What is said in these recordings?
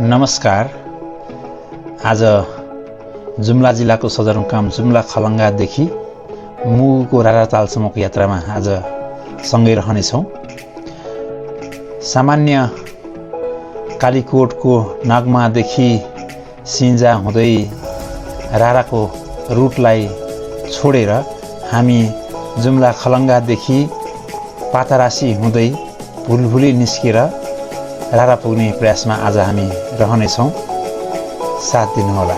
नमस्कार। आज जुम्ला जिल्लाको सदरमुकाम जुम्ला खलङ्गादेखि मुगुको रारातालसम्मको यात्रामा आज सँगै रहनेछौँ। सामान्य कालीकोटको नागमादेखि सिन्जा हुँदै राराको रुटलाई छोडेर हामी जुम्ला खलङ्गादेखि पातारासी हुँदै भुलभुली निस्केर रारा पुग्ने प्रयासमा आज हामी रहनेछौँ। साथ दिनुहोला।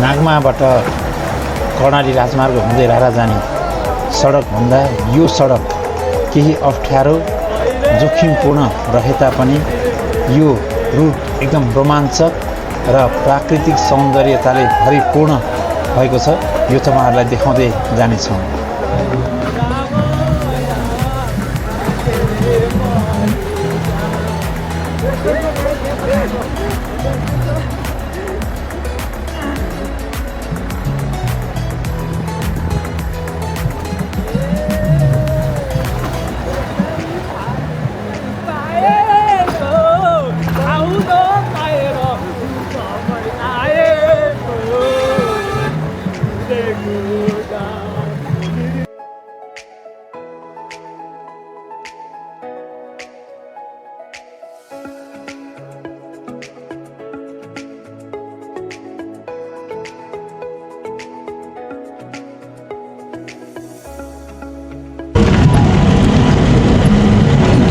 नागमाबाट कर्णाली राजमार्ग हुँदै रारा जाने सडकभन्दा यो सडक केही अप्ठ्यारो जोखिमपूर्ण रहे तापनि यो रुट एकदम रोमाञ्चक र प्राकृतिक सौन्दर्यताले भरिपूर्ण भएको छ। यो तपाईँहरूलाई देखाउँदै जानेछौँ।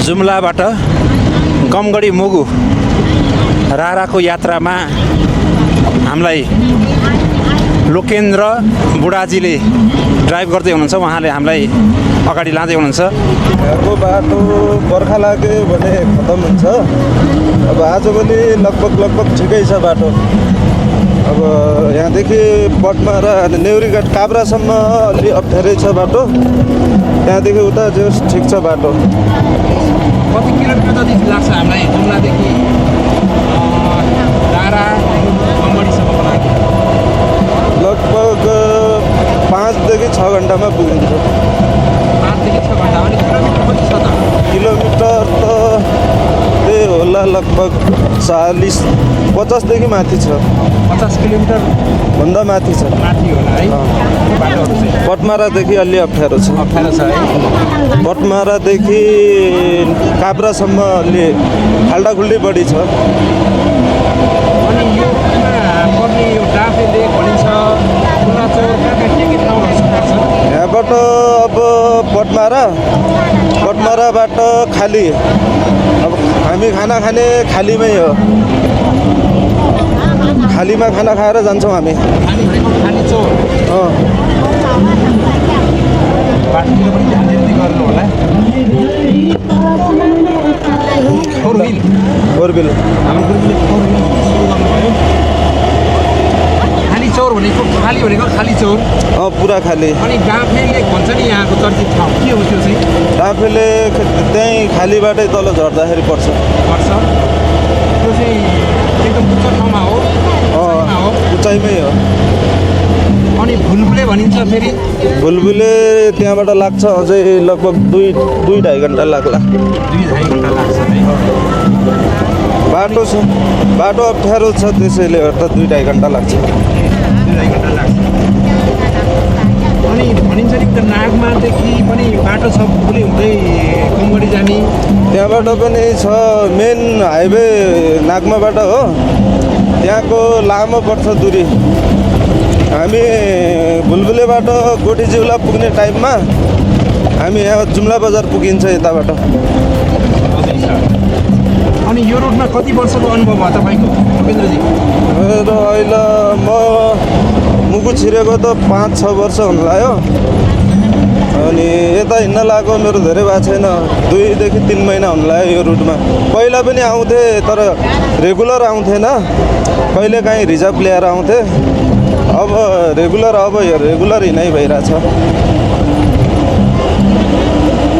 जुम्लाबाट गमगढी मुगु राराको यात्रामा हामीलाई लोकेन्द्र बुढाजीले ड्राइभ गर्दै हुनुहुन्छ। उहाँले हामीलाई अगाडि लाँदै हुनुहुन्छ। यहाँको बाटो बर्खा लाग्यो भने खतम हुन्छ। अब आजभोलि लगभग ठिकै छ बाटो। अब यहाँदेखि पटमारा नेउरीघाट काभ्रासम्म अलि अप्ठ्यारै छ बाटो। त्यहाँदेखि उता जस ठिक छ बाटो। कति किलोमिटर जति लाग्छ हामीलाई जुम्लादेखि रारा गमगढीसम्मको लागि? लगभग 5 देखि 6 घन्टामा पुगिन्छ। 5 देखि 6 घन्टा। अनि किलोमिटर कति छ त? किलोमिटर त त्यही होला लगभग 40-50 देखि माथि छ। 50 किलोमिटर भन्दा माथि छ। माथि होला है बाटोहरू चाहिँ। पटमारादेखि अलि अप्ठ्यारो छ। अप्ठ्यारो छ है। पटमारादेखि काभ्रासम्म अलि खाल्डाखुल्डी बढी छ। अनि यो पर्ने यो डाँफे लेक भनिन्छ, कुलाचौर कहाँ के ठाउँहरू छ? यहाँबाट अब पटमाराबाट खाली। अब हामी खाना खाने खालीमै हो। खालीमा खाना खाएर जान्छौँ हामी। खाली चौर बाटोतिर पनि ध्यान दिँदै गर्नु होला। फोरविल हाम्रो गुरुले फोरविल सुरु गर्नुभयो। खाली चौर भनेको खाली चौर पुरा खाली। अनि डाँफे लेक भन्छ नि यहाँको चर्चित ठाउँ के हो त्यो चाहिँ? डाँफे लेक त्यहीँ खालीबाटै तल झर्दाखेरि पर्छ। त्यो चाहिँ एकदम उच्च ठाउँमा हो। उचाइमै हो। अनि भुलभुले भनिन्छ फेरि? भुलभुले त्यहाँबाट लाग्छ अझै लगभग 2-2.5 घन्टा लाग्ला। 2-2.5 घन्टा लाग्छ है। बाटो अप्ठ्यारो छ, त्यसैले गर्दा 2-2.5 घन्टा लाग्छ। 2-2.5 घन्टा लाग्छ। अनि भनिन्छ नि त नागमादेखि पनि बाटो छ भुलभुले हुँदै गमगढी जाने? त्यहाँबाट पनि छ। मेन हाइवे नागमाबाट हो। त्यहाँको लामो पर्छ दूरी। हामी भुलभुलेबाट गोठीजिउला पुग्ने टाइममा हामी यहाँ जुम्ला बजार पुगिन्छ यताबाट। अनि यो रुटमा कति वर्षको अनुभव भयो तपाईँको उपेन्द्रजी? मेरो अहिले म मुगु छिरेको त 5-6 वर्ष हुन लाग्यो। अनि यता हिँड्न लागेको मेरो धेरै भएको छैन। 2 देखि 3 महिना हुन लाग्यो यो रुटमा। पहिला पनि आउँथेँ तर रेगुलर आउँथेन। कहिले काहीँ रिजर्भ ल्याएर आउँथेँ। अब रेगुलर हिँडाइ भइरहेछ।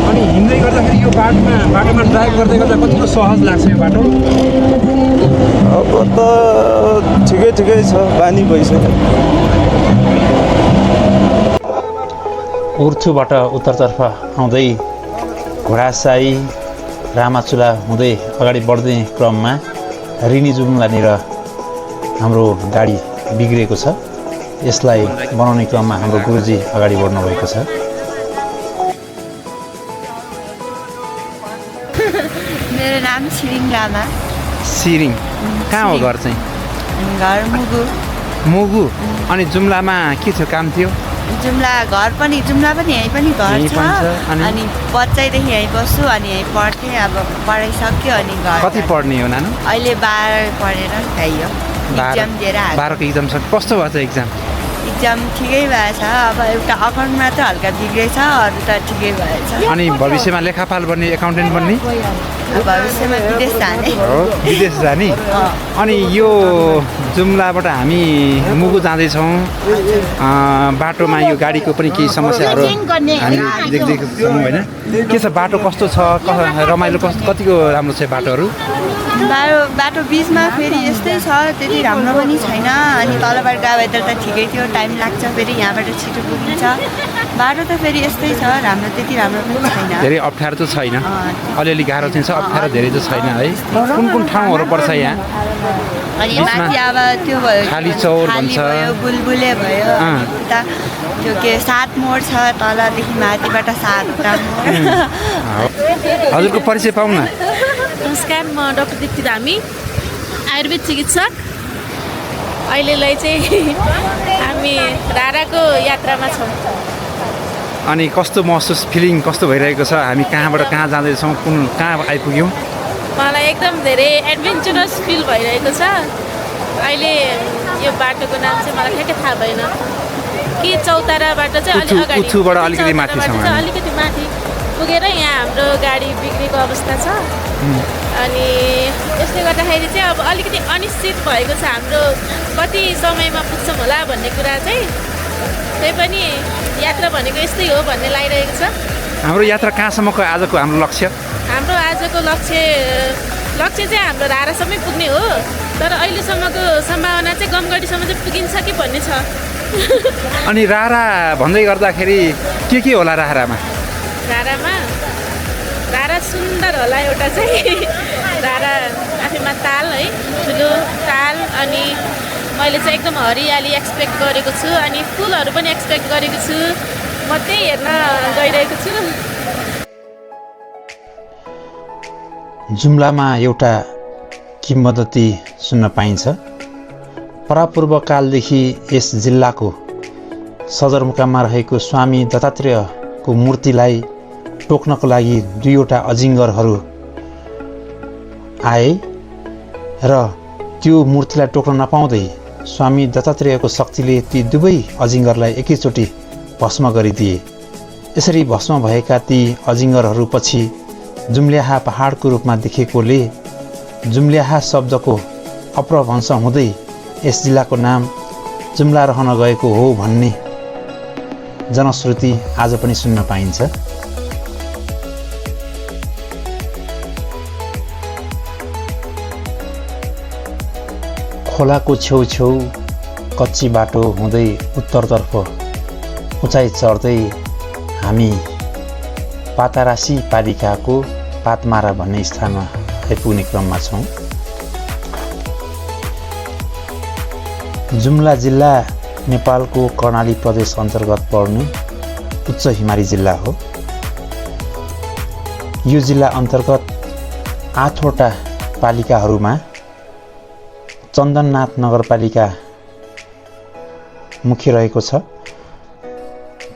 अनि हिँड्दै गर्दाखेरि यो बाटोमा ड्राइभ गर्दै गर्दा कतिको सहज लाग्छ यो बाटो? अब त ठिकै छ, बानी भइसक्यो। उर्थुबाट उत्तरतर्फ आउँदै घोडासाई रामाचुला हुँदै अगाडि बढ्ने क्रममा रिनी जुम्लानिर हाम्रो गाडी बिग्रिएको छ। यसलाई बनाउने क्रममा हाम्रो गुरुजी अगाडि बढ्नु भएको छ। मेरो नाम छिरिङ लामा। सिरिङ कहाँ हो घर चाहिँ? घर मुगु। मुगु। अनि जुम्लामा के थियो, काम थियो? जुम्ला पनि यहीँ पनि घर यहीँ छ। पनि छ, अनि बच्चैदेखि यहीँ बस्छु, अनि यहीँ पढ्थेँ। अब पढाइ सक्यो अनि घर। कति पढ्ने हो नानु? अहिले 12 पढेर गइयो। इक्जाम दिएर आएको। 12 को इक्जाम छ। कस्तो भएछ इक्जाम? इक्जाम ठिकै भएछ। अब एउटा अकाउन्टमा त हल्का बिग्रेछ, अरू त ठिकै भएछ। अनि भविष्यमा लेखापाल बन्ने, एकाउन्टेन्ट बन्ने? भविष्यमा विदेश जाने। हो, विदेश जाने। अनि यो जुम्लाबाट हामी मुगु जाँदैछौँ। बाटोमा यो गाडीको पनि केही समस्याहरू हामीले देख्दैछौँ होइन? के छ बाटो, कस्तो छ, रमाइलो कतिको राम्रो छ बाटोहरू? बाटो बिचमा फेरि यस्तै छ, त्यति राम्रो पनि छैन। अनि तलबाट गयो भने त ठिकै थियो, टाइम लाग्छ, फेरि यहाँबाट छिटो पुगिन्छ। बाटो त फेरि यस्तै छ, त्यति राम्रो पनि छैन। धेरै अप्ठ्यारो त छैन, अलिअलि गाह्रो चाहिँ छ, अप्ठ्यारो धेरै त छैन है। कुन कुन ठाउँहरू पर्छ यहाँ? अनि माथि अब त्यो भयो, खाली चौर भन्छ, बुलबुले भयो, उता त्यो के 7 मोड छ, तलदेखि माथिबाट 7 हजुरको परिचय पाउँ न। नमस्कार, म डाक्टर दीप्ति धामी, आयुर्वेद चिकित्सक। अहिलेलाई चाहिँ हामी राराको यात्रामा छौँ। अनि कस्तो महसुस, फिलिङ कस्तो भइरहेको छ? हामी कहाँबाट कहाँ जाँदैछौँ, कहाँ आइपुग्यौँ? मलाई एकदम धेरै एडभेन्चरस फिल भइरहेको छ। अहिले यो बाटोको नाम चाहिँ मलाई ठ्याक्कै थाहा भएन कि चौताराबाट चाहिँ अलि अगाडि, उथुबाट अलिकति माथि छ, अलिकति माथि पुगेर यहाँ हाम्रो गाडी बिग्रेको अवस्था छ। अनि यसले गर्दाखेरि चाहिँ अब अलिकति अनिश्चित भएको छ हाम्रो, कति समयमा पुग्छौँ होला भन्ने कुरा चाहिँ। त्यही पनि यात्रा भनेको यस्तै हो भन्ने लागिरहेको छ। हाम्रो यात्रा कहाँसम्मको आजको हाम्रो लक्ष्य? हाम्रो आजको लक्ष्य चाहिँ हाम्रो रारासम्मै पुग्ने हो, तर अहिलेसम्मको सम्भावना चाहिँ गमगढीसम्म चाहिँ पुगिन्छ कि भन्ने छ। अनि रारा भन्दै गर्दाखेरि के होला रारामा? रारा सुन्दर होला एउटा चाहिँ। रारा आफैमा ताल है, ठुलो ताल। अनि मैले चाहिँ एकदम हरियाली एक्सपेक्ट गरेको छु, अनि फुलहरू पनि एक्सपेक्ट गरेको छु। म त्यही हेर्न गइरहेको छु। जुम्लामा एउटा किम्वदन्ती सुन्न पाइन्छ। परापूर्वकालदेखि यस जिल्लाको सदरमुकाममा रहेको स्वामी दत्तात्रेयको मूर्तिलाई टोक्नको लागि 2वटा अजिङ्गरहरू आए र त्यो मूर्तिलाई टोक्न नपाउँदै स्वामी दत्तात्रेयको शक्तिले ती दुवै अजिङ्गरलाई एकैचोटि भस्म गरिदिए। यसरी भस्म भएका ती अजिङ्गरहरू पछि जुम्ल्याहा पहाडको रूपमा देखेकोले जुम्ल्याहा शब्दको अपभ्रंश हुँदै यस जिल्लाको नाम जुम्ला रहन गएको हो भन्ने जनश्रुति आज पनि सुन्न पाइन्छ। खोलाको छेउछेउ कच्ची बाटो हुँदै उत्तरतर्फ उचाइ चढ्दै हामी पातारासी पालिकाको पातमारा भन्ने स्थानमा आइपुग्ने क्रममा छौँ। जुम्ला जिल्ला नेपालको कर्णाली प्रदेश अन्तर्गत पर्ने उच्च हिमाली जिल्ला हो। यो जिल्ला अन्तर्गत 8वटा पालिकाहरूमा चन्दननाथ नगरपालिका मुख्य रहेको छ।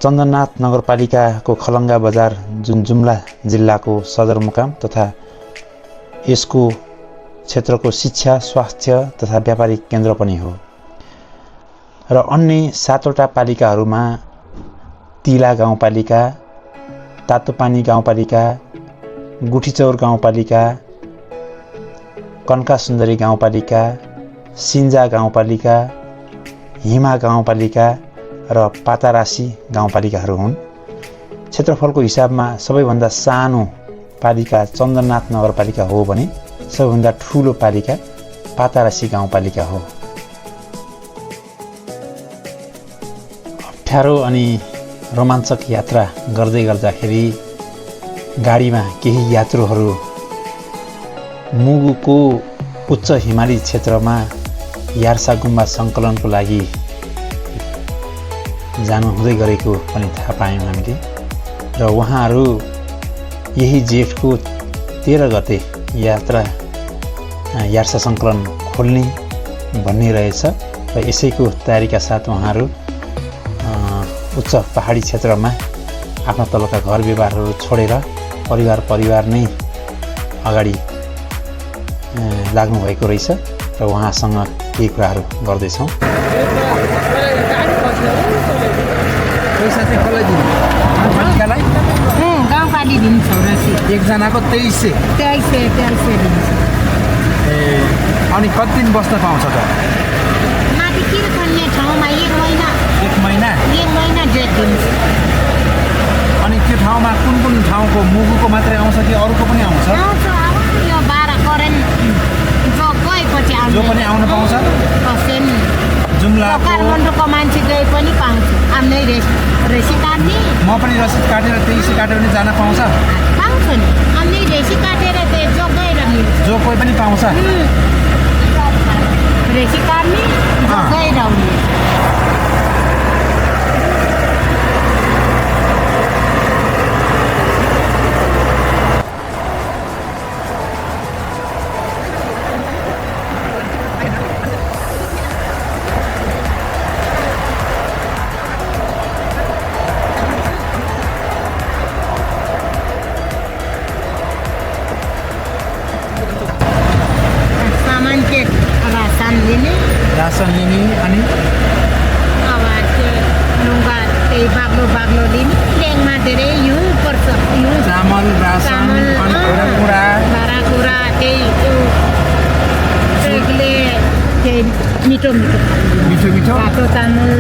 चन्दननाथ नगरपालिकाको खलङ्गा बजार जुन जुम्ला जिल्लाको सदरमुकाम तथा यसको क्षेत्रको शिक्षा, स्वास्थ्य तथा व्यापारिक केन्द्र पनि हो। र अन्य 7वटा पालिकाहरूमा तिला गाउँपालिका, तातोपानी गाउँपालिका, गुठीचौर गाउँपालिका, कन्का सुन्दरी गाउँपालिका, सिन्जा गाउँपालिका, हिमा गाउँपालिका र पातारासी गाउँपालिकाहरू हुन्। क्षेत्रफलको हिसाबमा सबैभन्दा सानो पालिका चन्दननाथ नगरपालिका हो भने सबैभन्दा ठुलो पालिका पातारासी गाउँपालिका हो। अप्ठ्यारो अनि रोमाञ्चक यात्रा गर्दै गर्दाखेरि गाडीमा केही यात्रुहरू मुगुको उच्च हिमाली क्षेत्रमा यार्सा गुम्बा सङ्कलनको लागि जानु हुँदै गरेको पनि थाहा पायौँ हामीले र उहाँहरू यही जेठको 13 गते यात्रा यार्सा सङ्कलन खोल्ने भन्ने रहेछ र यसैको तयारीका साथ उहाँहरू उच्च पहाडी क्षेत्रमा आफ्ना तलका घर व्यवहारहरू छोडेर परिवार नै अगाडि लाग्नु भएको रहेछ र उहाँसँग केही कुराहरू गर्दैछौँ। पैसा चाहिँ कसलाई दिनु? गाउँपाली दिन्छ एकजनाको 2300 दिन्छ। ए अनि कति दिन बस्न पाउँछ त? माथि किर खन्ने ठाउँमा 1 महिना डेट दिन्छ। अनि त्यो ठाउँमा कुन ठाउँको मुगुको मात्रै आउँछ कि अरूको पनि आउँछ? यो 12 करेन जो गएपछि आउँछ। जो पनि आउन पाउँछ? जुम्लाको काठमाडौँको मान्छे गए पनि पाउँछ। आफ्नै रेसी काट्ने म पनि रसिद काटेर 23 काटेर पनि जान पाउँछ? पाउँछ नि। आफ्नै रेसी काटेर जो गएर मिल्छ। जो कोही पनि पाउँछ? रेसी काट्ने जो गएर आउने। रासन लिने अनि अब त्यो लुगा त्यही बाग्लो लिने ल्याङमा धेरै हिउँ पर्छ। चामल रासन अनि भाँडाकुँडा त्यहीले त्यही मिठो बाटो चामल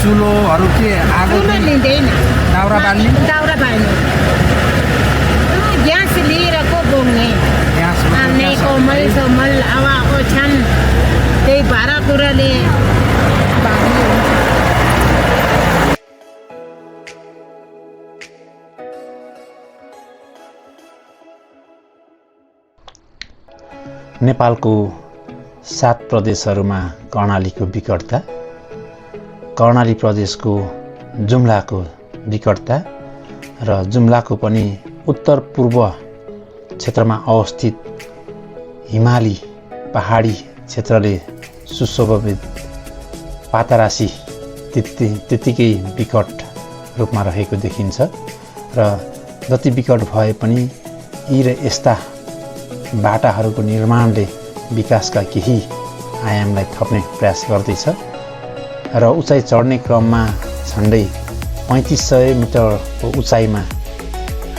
चुलोहरू के आगो लिँदैन। दाउरा बाल्ने ग्यास लिएर को बोक्ने? आफ्नै कोमल हावा ओछ्यान त्यही भाँडाकुँडाले नेपालको 7 प्रदेशहरूमा कर्णालीको विकटता, कर्णाली प्रदेशको जुम्लाको विकटता र जुम्लाको पनि उत्तर पूर्व क्षेत्रमा अवस्थित हिमाली पहाडी क्षेत्रले सुशोभित पातरासी त्यत्तिकै विकट रूपमा रहेको देखिन्छ र जति विकट भए पनि यी र यस्ता बाटाहरूको निर्माणले विकासका केही आयामलाई थप्ने प्रयास गर्दैछ र उचाइ चढ्ने क्रममा झन्डै 3500 मिटरको उचाइमा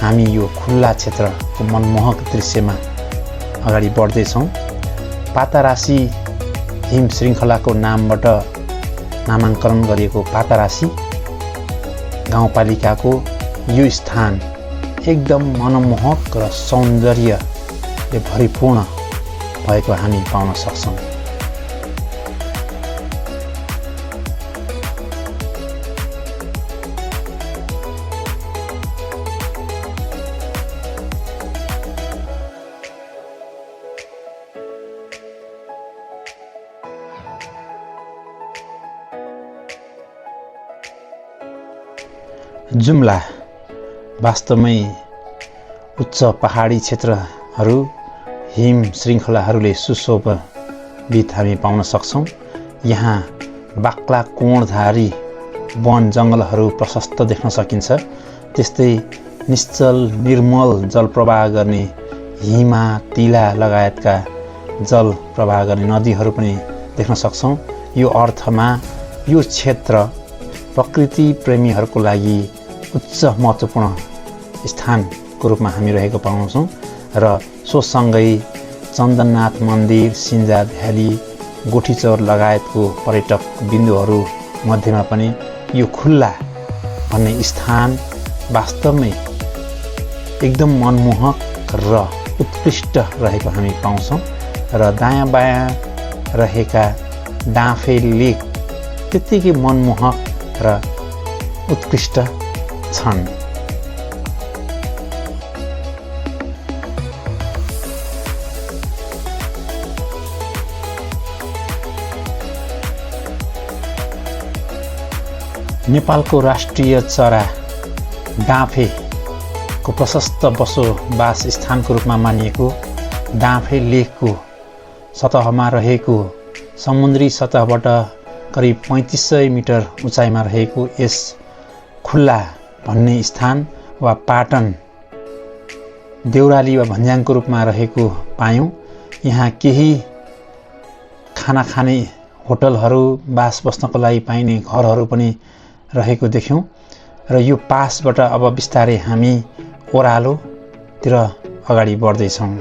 हामी यो खुल्ला क्षेत्रको मनमोहक दृश्यमा अगाडि बढ्दैछौँ। पातरासी हिम श्रृङ्खलाको नामबाट नामाङ्करण गरिएको पातरासी गाउँपालिकाको यो स्थान एकदम मनमोहक र सौन्दर्यले भरिपूर्ण भएको हामी पाउन सक्छौँ। जुम्ला वास्तवमै उच्च पहाडी क्षेत्रहरू हिम श्रृङ्खलाहरूले सुशोभित हामी पाउन सक्छौँ। यहाँ बाक्ला कोणधारी वन जङ्गलहरू प्रशस्त देख्न सकिन्छ। त्यस्तै निश्चल निर्मल जलप्रवाह गर्ने हिमा तिला लगायतका जल प्रवाह गर्ने नदीहरू पनि देख्न सक्छौँ। यो अर्थमा यो क्षेत्र प्रकृति प्रेमीहरूको लागि उच्च महत्त्वपूर्ण स्थानको रूपमा हामी रहेको पाउँछौँ र सोसँगै चन्दननाथ मन्दिर, सिन्जा भ्याली, गोठीचौर लगायतको पर्यटक बिन्दुहरू मध्येमा पनि यो खुल्ला भन्ने स्थान वास्तवमै एकदम मनमोहक र उत्कृष्ट रहेको हामी पाउँछौँ र दायाँ बायाँ रहेका डाँफे लेक त्यत्तिकै मनमोहक र उत्कृष्ट छन्। नेपालको राष्ट्रिय चरा डाँफेको प्रशस्त बसोबास स्थानको रूपमा मानिएको डाँफे लेकको सतहमा रहेको समुद्री सतहबाट करिब 3500 मिटर उचाइमा रहेको यस खुल्ला भन्ने स्थान वा पाटन देउराली वा भन्ज्याङको रूपमा रहेको पायौँ। यहाँ केही खाना खाने होटलहरू, बास बस्नको लागि पाइने घरहरू पनि रहेको देख्यौँ र यो पासबाट अब बिस्तारै हामी ओह्रालोतिर अगाडि बढ्दैछौँ।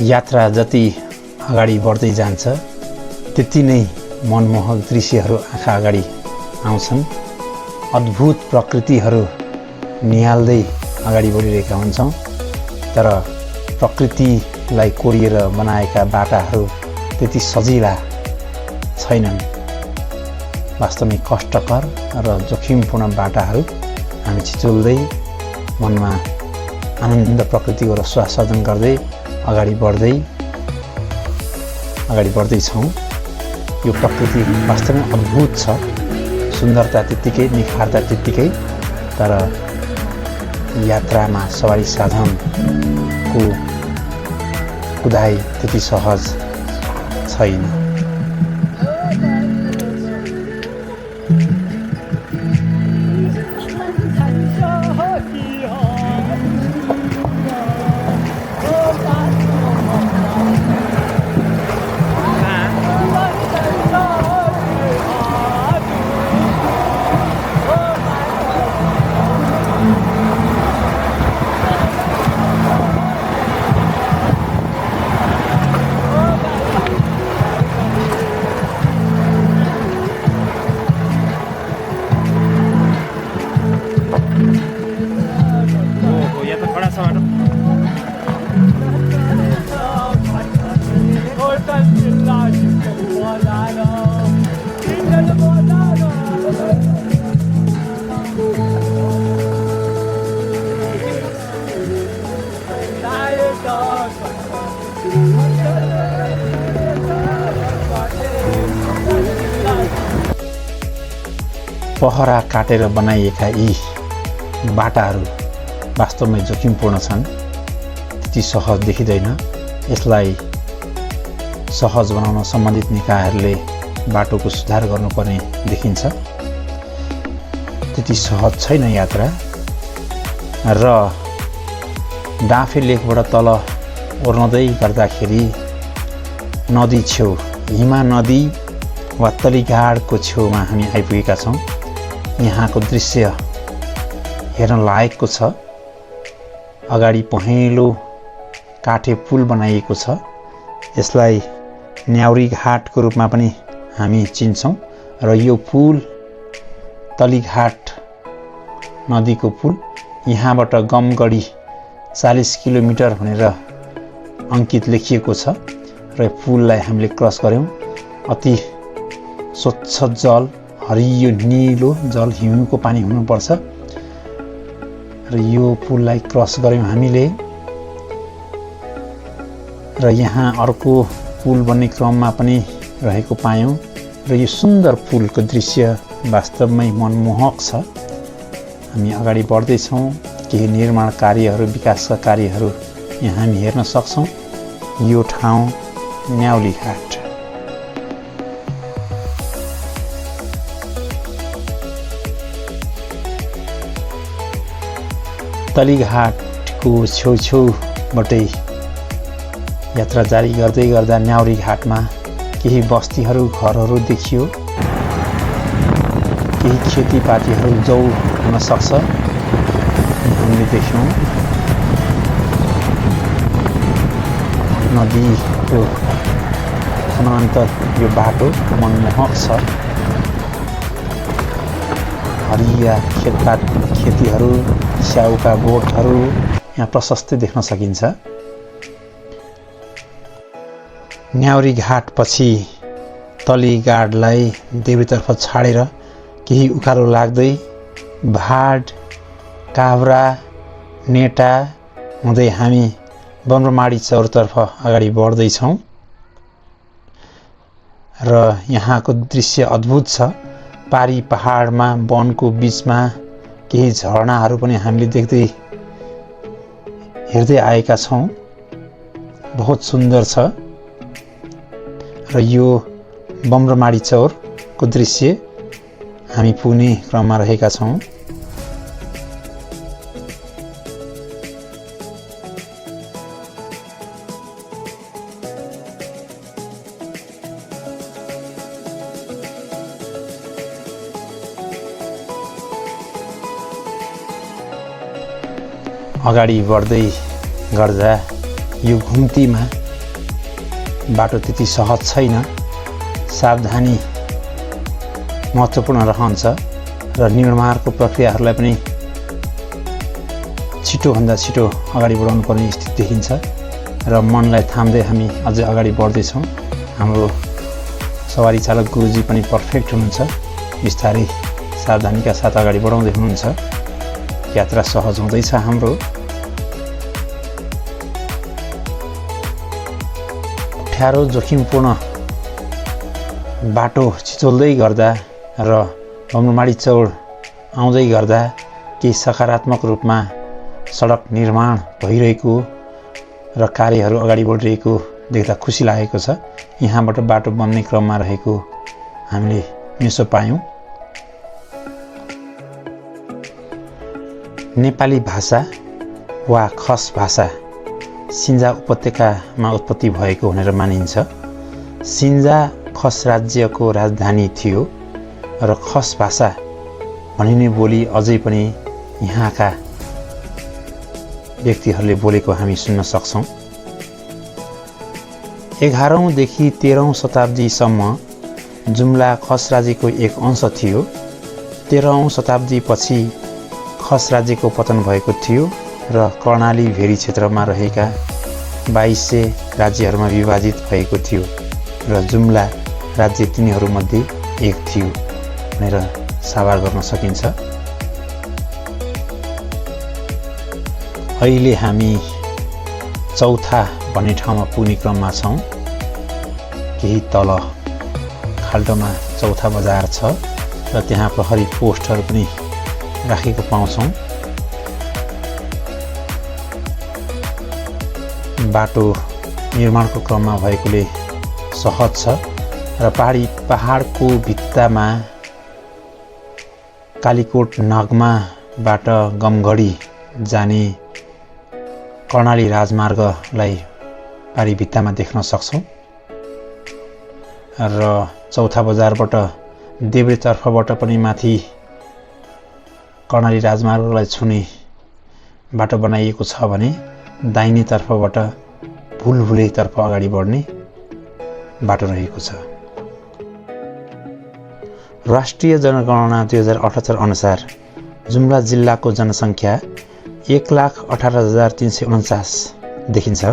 यात्रा जति अगाडि बढ्दै जान्छ त्यति नै मनमोहक दृश्यहरू आँखा अगाडि आउँछन्। अद्भुत प्रकृतिहरू निहाल्दै अगाडि बढिरहेका हुन्छौँ, तर प्रकृतिलाई कोरिएर बनाएका बाटाहरू त्यति सजिला छैनन्। वास्तवमै कष्टकर र जोखिमपूर्ण बाटाहरू हामी छिचोल्दै मनमा आनन्द प्रकृतिको रसास्वादन गर्दै अगाडि बढ्दैछौँ। यो प्रकृति वास्तवमै अद्भुत छ, सुन्दरता त्यत्तिकै, निखारता त्यत्तिकै, तर यात्रामा सवारी साधनको कुदाइ त्यति सहज छैन। पहरा काटेर बनाइएका यी बाटाहरू वास्तवमै जोखिमपूर्ण छन्, त्यति सहज देखिँदैन। यसलाई सहज बनाउन सम्बन्धित निकायहरूले बाटोको सुधार गर्नुपर्ने देखिन्छ। त्यति सहज छैन यात्रा। र डाँफे लेकबाट तल ओर्लदै गर्दाखेरि नदी छेउ, हिमा नदी वा तलीघाटको छेउमा हामी आइपुगेका छौँ। यहाँको दृश्य हेर्न लायकको छ। अगाडि पहेँलो काठे पुल बनाइएको छ, यसलाई न्याउरी घाटको रूपमा पनि हामी चिन्छौँ र यो पुल तलीघाट नदीको पुल यहाँबाट गमगढी 40 किलोमिटर भनेर अङ्कित लेखिएको छ र पुललाई हामीले क्रस गऱ्यौँ। अति स्वच्छ जल, हरियो नीलो जल, हिउँको पानी हुनुपर्छ र यो पुललाई क्रस गऱ्यौँ हामीले। र यहाँ अर्को पुल बन्ने क्रममा पनि रहेको पायौँ र यो सुन्दर पुलको दृश्य वास्तवमै मनमोहक छ। हामी अगाडि बढ्दैछौँ। केही निर्माण कार्यहरू, विकासका कार्यहरू यहाँ हामी हेर्न सक्छौँ। यो ठाउँ न्याउली घाट। तलीघाटको छेउछेउबाटै यात्रा जारी गर्दै गर्दा न्याउरी घाटमा केही बस्तीहरू, घरहरू देखियो। केही खेतीपातीहरू जौ हुन सक्छ हामीले देख्यौँ। नदीको समानान्तर यो बाटो मनमोहक छ। हरिया खेतीहरू, स्याउका बोटहरू यहाँ प्रशस्तै देख्न सकिन्छ। न्याउरी घाटपछि तलीघाटलाई देब्रेतर्फ छाडेर केही उकालो लाग्दै भाड, काभ्रा, नेटा हुँदै हामी बनब्रमाडी चौरतर्फ अगाडि बढ्दैछौँ र यहाँको दृश्य अद्भुत छ। पारी पहाडमा वनको बीचमा केही झरनाहरू पनि हामीले हेर्दै आएका छौँ। बहुत सुन्दर छ र यो बनब्रमाडी चौरको दृश्य हामी पुग्ने क्रममा रहेका छौँ। अगाडि बढ्दै गर्दा यो घुम्तीमा बाटो त्यति सहज छैन। सावधानी महत्त्वपूर्ण रहन्छ र निर्माणको प्रक्रियाहरूलाई पनि छिटोभन्दा छिटो अगाडि बढाउनु पर्ने स्थिति देखिन्छ र मनलाई थाम्दै हामी अझै अगाडि बढ्दैछौँ। हाम्रो सवारी चालक गुरुजी पनि पर्फेक्ट हुनुहुन्छ। बिस्तारै सावधानीका साथ अगाडि बढाउँदै हुनुहुन्छ। यात्रा सहज हुँदैछ हाम्रो। अप्ठ्यारो जोखिमपूर्ण बाटो छिचोल्दै गर्दा र बनब्रमाडी चौर आउँदै गर्दा केही सकारात्मक रूपमा सडक निर्माण भइरहेको र कार्यहरू अगाडि बढिरहेको देख्दा खुसी लागेको छ। यहाँबाट बाटो बन्ने क्रममा रहेको हामीले मेसो पायौँ। नेपाली भाषा वा खस भाषा सिन्जा उपत्यकामा उत्पत्ति भएको भनेर मानिन्छ। सिन्जा खस राज्यको राजधानी थियो र खस भाषा भनिने बोली अझै पनि यहाँका व्यक्तिहरूले बोलेको हामी सुन्न सक्छौँ। 11औं देखि 13औं शताब्दीसम्म जुम्ला खस राज्यको एक अंश थियो। 13औं शताब्दीपछि खस राज्यको पतन भएको थियो र कर्णाली भेरी क्षेत्रमा रहेका 2200 राज्यहरूमा विभाजित भएको थियो र जुम्ला राज्य तिनीहरूमध्ये एक थियो भनेर साभार गर्न सकिन्छ। अहिले हामी चौथा भन्ने ठाउँमा पुग्ने क्रममा छौँ। केही तल खाल्टोमा चौथा बजार छ र त्यहाँ प्रहरी पोस्टहरू पनि राखेको पाउँछौँ। बाटो निर्माणको क्रममा भएकोले सहज छ र पहाडको भित्तामा कालीकोट नगमाबाट गमगढी जाने कर्णाली राजमार्गलाई पारी भित्तामा देख्न सक्छौँ र चौथा बजारबाट देब्रेतर्फबाट पनि माथि कर्णाली राजमार्गलाई छुने बाटो बनाइएको छ भने दाहिने तर्फबाट भुलभुलैतर्फ अगाडि बढ्ने बाटो रहेको छ। राष्ट्रिय जनगणना 2078 अनुसार जुम्ला जिल्लाको जनसङ्ख्या 1,18,349 देखिन्छ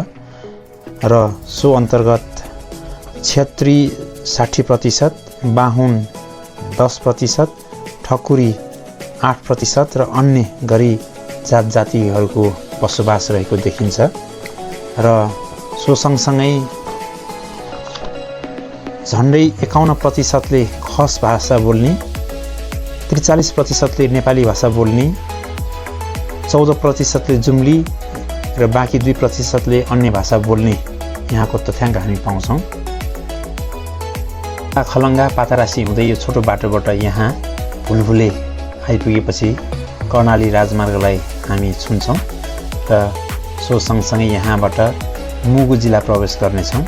र सो अन्तर्गत क्षेत्री 60%, बाहुन 10%, ठकुरी 8% र अन्य गरी जात जातिहरूको बसोबास रहेको देखिन्छ र सो सँगसँगै झन्डै 51%ले खस भाषा बोल्ने, 43%ले नेपाली भाषा बोल्ने, 14%ले जुम्ली र बाँकी 2%ले अन्य भाषा बोल्ने यहाँको तथ्याङ्क हामी पाउँछौँ। खलङ्गा पातारासी हुँदै यो छोटो बाटोबाट यहाँ भुलभुले आइपुगेपछि कर्णाली राजमार्गलाई हामी छुन्छौँ र सो सँगसँगै यहाँबाट मुगु जिल्ला प्रवेश गर्नेछौँ।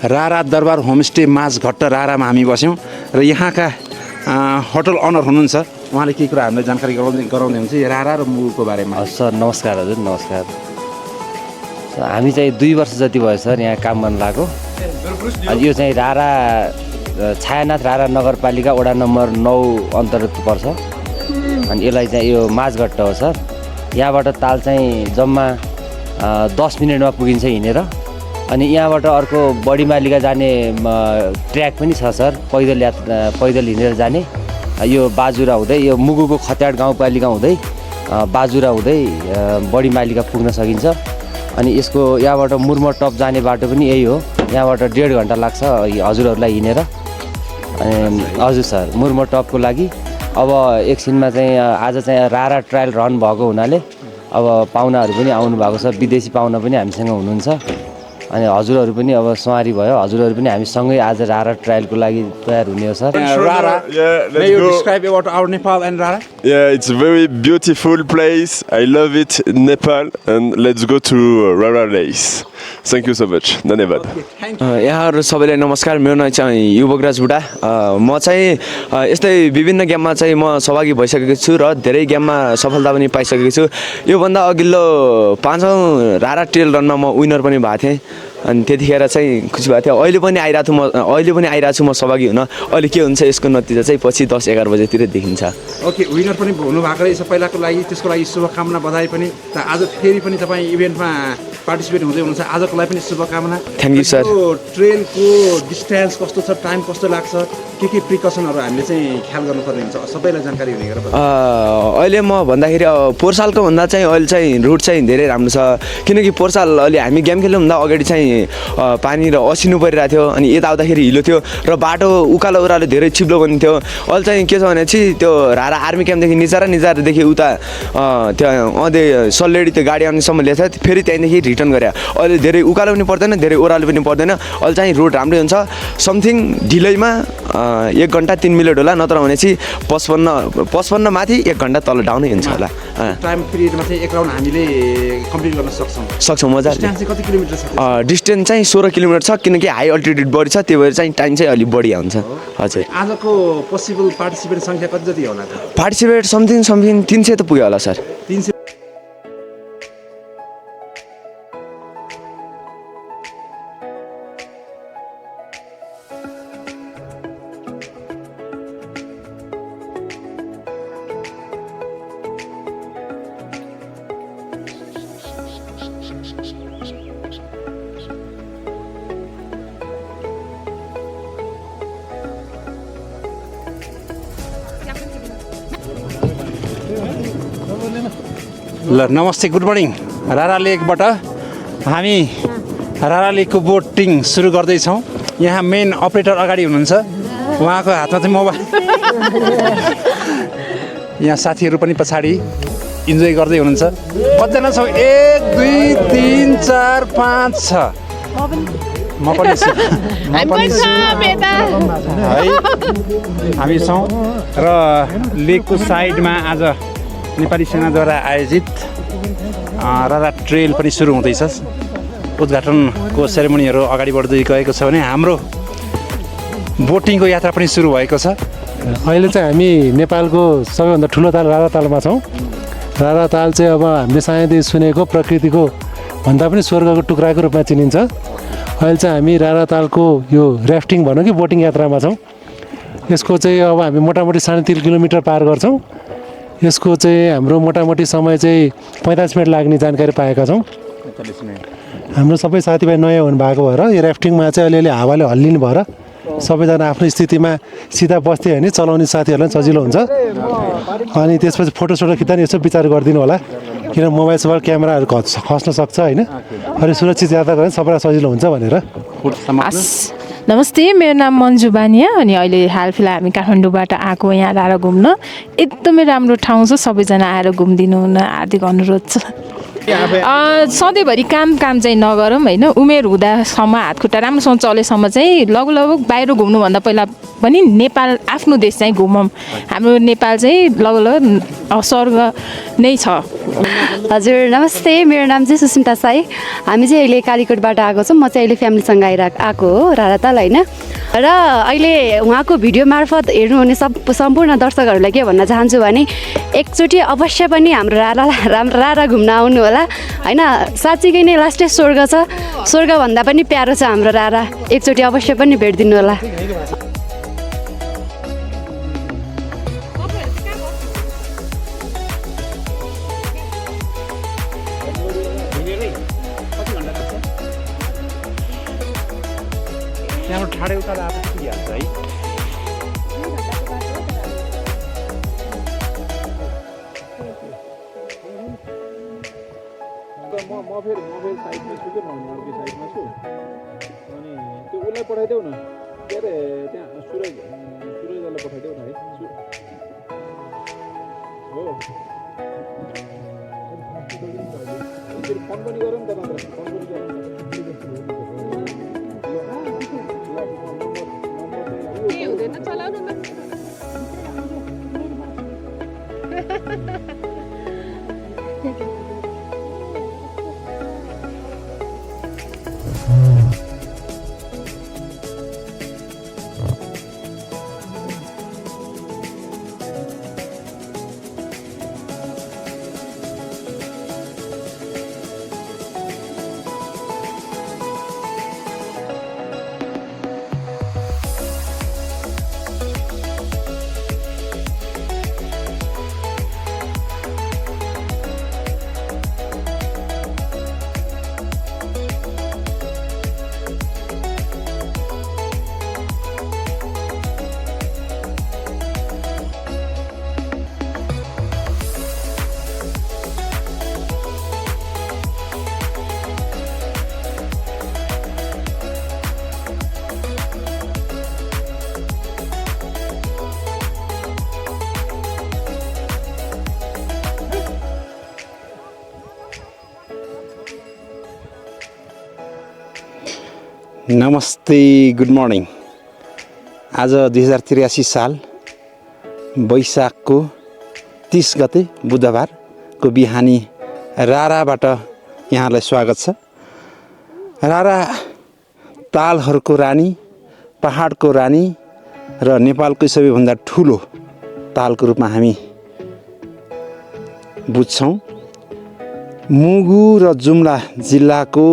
रारा दरबार होमस्टे माझघट्ट रारामा हामी बस्यौँ र यहाँका होटल अनर हुनुहुन्छ, उहाँले केही कुरा हामीलाई जानकारी गराउँदै हुनुहुन्छ यो रारा र मुगुको बारेमा। सर नमस्कार, हजुर नमस्कार। हामी चाहिँ 2 वर्ष जति भयो सर यहाँ काम गर्न लागेको। यो चाहिँ रारा छायानाथ रारा नगरपालिका वडा नम्बर 9 अन्तर्गत पर्छ अनि यसलाई चाहिँ यो माझघट्ट हो सर। यहाँबाट ताल चाहिँ जम्मा 10 मिनटमा पुगिन्छ हिँडेर। अनि यहाँबाट अर्को बडीमालिका जाने ट्र्याक पनि छ सर, पैदल हिँडेर जाने। यो बाजुरा हुँदै यो मुगुको खत्याड गाउँपालिका हुँदै बाजुरा हुँदै बडीमालिका पुग्न सकिन्छ। अनि यसको यहाँबाट मुर्मो टप जाने बाटो पनि यही हो, यहाँबाट 1.5 घन्टा लाग्छ हजुरहरूलाई हिँडेर। अनि हजुर सर, मुर्मो टपको लागि अब एकछिनमा चाहिँ आज चाहिँ रारा ट्रायल रन भएको हुनाले अब पाहुनाहरू पनि आउनु भएको छ, विदेशी पाहुना पनि हामीसँग हुनुहुन्छ। अनि हजुरहरू पनि अब सवारी भयो, हजुरहरू पनि हामीसँगै आज रारा ट्रायलको लागि तयार हुने हो sir. Rara, may you describe about our Nepal and Rara? Yeah, it's a very beautiful place. I love it in Nepal, and let's go to Rara Race. Thank you so much. धन्यवाद। यहाँहरू सबैलाई नमस्कार। मेरो नाम चाहिँ युवकराज बुढा। म चाहिँ यस्तै विभिन्न गेममा चाहिँ म सहभागी भइसकेको छु र धेरै गेममा सफलता पनि पाइसकेको छु। योभन्दा अघिल्लो 5औँ रारा ट्रेल रनमा म विनर पनि भएको थिएँ अनि त्यतिखेर चाहिँ खुसी भएको थियो। अहिले पनि आइरहेको छु म सहभागी हुन। अहिले के हुन्छ यसको नतिजा चाहिँ पछि 10-11 बजेतिर देखिन्छ। ओके, विनर पनि हुनुभएको रहेछ पहिलाको लागि, त्यसको लागि शुभकामना, बधाई पनि। आज फेरि पनि तपाईँ इभेन्टमा पार्टिसिपेट हुँदै हुनुहुन्छ, आजको लागि पनि शुभकामना। Thank you sir. ट्रेनको डिस्टेन्स कस्तो छ, टाइम कस्तो लाग्छ, के प्रिकसनहरू हामीले चाहिँ ख्याल गर्नुपर्ने हुन्छ, सबैलाई जानकारी हुने गरेर। अहिले म भन्दाखेरि पोहोर सालको भन्दा चाहिँ अहिले चाहिँ रुट चाहिँ धेरै राम्रो छ, किनकि पोहोर साल अलि हामी गेम खेल्नुभन्दा अगाडि चाहिँ पानी र असिनु परिरहेको थियो अनि यता आउँदाखेरि हिलो थियो र बाटो उकालो उरालो धेरै चिप्लो पनि थियो। अहिले चाहिँ के छ भनेपछि त्यो रारा आर्मी क्याम्पदेखि निजारादेखि उता त्यो सल्लेडी त्यो गाडी आउनेसम्म ल्याएको थियो, फेरि त्यहाँदेखि रिटर्न गरे। अहिले धेरै उकालो पनि पर्दैन, धेरै ओह्रालो पनि पर्दैन। अहिले चाहिँ रोड राम्रै हुन्छ। समथिङ ढिलैमा 1 घन्टा 3 मिनट होला, नत्र भने चाहिँ 55 माथि 1 घन्टा तल डाउनै हुन्छ होला। टाइम पिरियडमा चाहिँ 1 राउन्ड हामीले कम्प्लिट गर्न सक्छौँ मजाले। कति किलोमिटर छ? डिस्टेन्स चाहिँ 16 किलोमिटर छ, किनकि हाई अल्टिट्युड बढी छ, त्यही भएर चाहिँ टाइम चाहिँ अलिक बढी हुन्छ। हजुर, आजको पोसिबल पार्टिसिपेन्ट सङ्ख्या कति जति होला त? पार्टिसिपेट समथिङ 300 त पुग्यो होला सर। 300। ल नमस्ते, गुड मर्निङ। रारा लेकबाट हामी रारा लेकको बोटिङ सुरु गर्दैछौँ। यहाँ मेन अपरेटर अगाडि हुनुहुन्छ, उहाँको हातमा चाहिँ मोबाइल। यहाँ साथीहरू पनि पछाडि इन्जोय गर्दै हुनुहुन्छ। कतिजना छौँ? 1 2 3 4 5 6। म पनि छु है हामी छौँ र लेकको साइडमा आज नेपाली सेनाद्वारा आयोजित रारा ट्रेल पनि सुरु हुँदैछ। उद्घाटनको सेरेमनीहरू अगाडि बढ्दै गएको छ भने हाम्रो बोटिङको यात्रा पनि सुरु भएको छ। अहिले चाहिँ हामी नेपालको सबैभन्दा ठुलो ताल रारा तालमा छौँ। रारा ताल चाहिँ अब हामीले सानैदेखि सुनेको प्रकृतिको भन्दा पनि स्वर्गको टुक्राको रूपमा चिनिन्छ। अहिले चाहिँ हामी रारा तालको यो ऱ्याफ्टिङ भनौँ कि बोटिङ यात्रामा छौँ। यसको चाहिँ अब हामी मोटामोटी 3.5 किलोमिटर पार गर्छौँ। यसको चाहिँ हाम्रो मोटामोटी समय चाहिँ 45 मिनट लाग्ने जानकारी पाएका छौँ। हाम्रो सबै साथीभाइ नयाँ हुनुभएको भएर यो ऱ्याफ्टिङमा चाहिँ अलिअलि हावाले हल्लिनु भएर सबैजना आफ्नो स्थितिमा सिधा बस्थ्यो भने चलाउने साथीहरूलाई सजिलो हुन्छ। अनि त्यसपछि फोटोसोटो खिच्दा नि यसो विचार गरिदिनु होला, किन मोबाइल सोबाइल क्यामेराहरू खस्न सक्छ होइन। अनि सुरक्षित यात्रा गरेर सबैलाई सजिलो हुन्छ भनेर। नमस्ते, मेरो नाम मन्जु बानिया अनि अहिले हाल फिलहाल हामी काठमाडौँबाट आएको यहाँ रारा घुम्न। एकदमै राम्रो ठाउँ छ, सबैजना आएर घुमिदिनु हुन हार्दिक अनुरोध छ। सधैँभरि काम चाहिँ नगरौँ होइन। उमेर हुँदासम्म हातखुट्टा राम्रोसँग चलेसम्म चाहिँ लगभग बाहिर घुम्नुभन्दा पहिला पनि नेपाल आफ्नो देश चाहिँ घुमौँ। हाम्रो नेपाल चाहिँ लगभग स्वर्ग नै छ। हजुर नमस्ते, मेरो नाम चाहिँ सुस्मिता साई। हामी चाहिँ अहिले कालीकोटबाट आएको छौँ। म चाहिँ अहिले फ्यामिलीसँग आएको हो राराताल होइन। र अहिले उहाँको भिडियो मार्फत हेर्नुहुने सम्पूर्ण दर्शकहरूलाई के भन्न चाहन्छु भने एकचोटि अवश्य पनि हाम्रो रारा घुम्न आउनु होला होइन। साँच्चीकै नै लास्टै स्वर्ग छ, स्वर्गभन्दा पनि प्यारो छ हाम्रो रारा। एकचोटि अवश्य पनि भेटिदिनु होला। त्यहाँबाट ठाडै उकालो आएको पुगिहाल्छ है। म फेरि साइडमा छु कि अर्कै साइडमा छु। अनि त्यो उसलाई पठाइदेऊ न, के अरे त्यहाँ सुरजलाई पठाइदेऊ न है। हो फोन पनि गरौँ त, नत्र फोन पनि गरौँ। नमस्ते, गुड मर्निङ। आज 2083 साल वैशाखको 30 गते बुधबारको बिहानी राराबाट यहाँलाई स्वागत छ। रारा तालहरूको रानी, पहाडको रानी र नेपालकै सबैभन्दा ठुलो तालको रूपमा हामी बुझ्छौँ। मुगु र जुम्ला जिल्लाको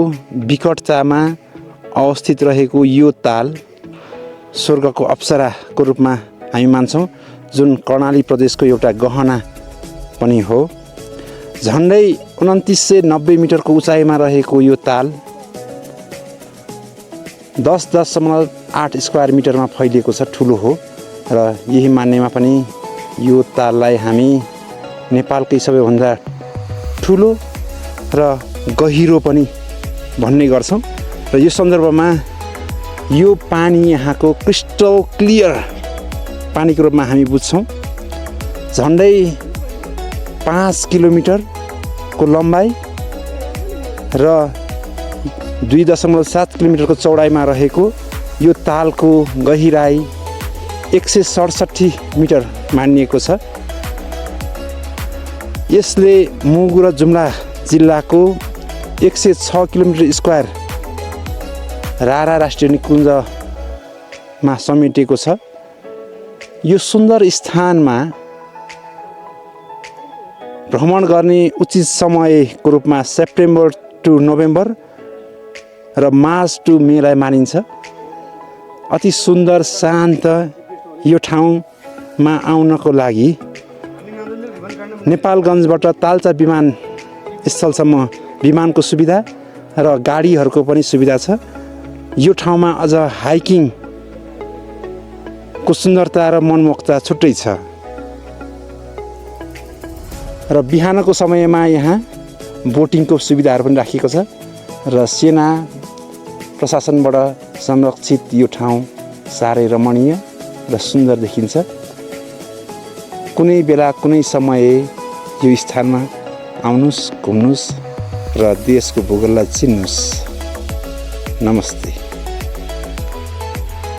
बिकटचामा अवस्थित रहेको यो ताल स्वर्गको अप्सराको रूपमा हामी मान्छौँ, जुन कर्णाली प्रदेशको एउटा गहना पनि हो। झन्डै 2990 मिटरको उचाइमा रहेको यो ताल 10.8 स्क्वायर मिटरमा फैलिएको छ, ठुलो हो। र यही मान्नेमा पनि यो ताललाई हामी नेपालकै सबैभन्दा ठुलो र गहिरो पनि भन्ने गर्छौँ र यो सन्दर्भमा यो पानी यहाँको क्रिस्टल क्लियर पानीको रूपमा हामी बुझ्छौँ। झन्डै 5 किलोमिटरको लम्बाइ र 2.7 किलोमिटरको चौडाइमा रहेको यो तालको गहिराई 167 मिटर मानिएको छ। यसले मुगु र जुम्ला जिल्लाको 106 किलोमिटर स्क्वायर रारा राष्ट्रिय निकुञ्जमा समेटिएको छ। यो सुन्दर स्थानमा भ्रमण गर्ने उचित समयको रूपमा सेप्टेम्बर टु नोभेम्बर र मार्च टु मेलाई मानिन्छ। अति सुन्दर शान्त यो ठाउँमा आउनको लागि नेपालगञ्जबाट ताल्चा विमानस्थलसम्म विमानको सुविधा र गाडीहरूको पनि सुविधा छ। यो ठाउँमा अझ हाइकिङको सुन्दरता र मनमोहकता छुट्टै छ र बिहानको समयमा यहाँ बोटिङको सुविधाहरू पनि राखिएको छ र सेना प्रशासनबाट संरक्षित यो ठाउँ साह्रै रमणीय र सुन्दर देखिन्छ। कुनै बेला कुनै समय यो स्थानमा आउनुहोस्, घुम्नुहोस् र देशको भूगोललाई चिन्नुहोस्। नमस्ते।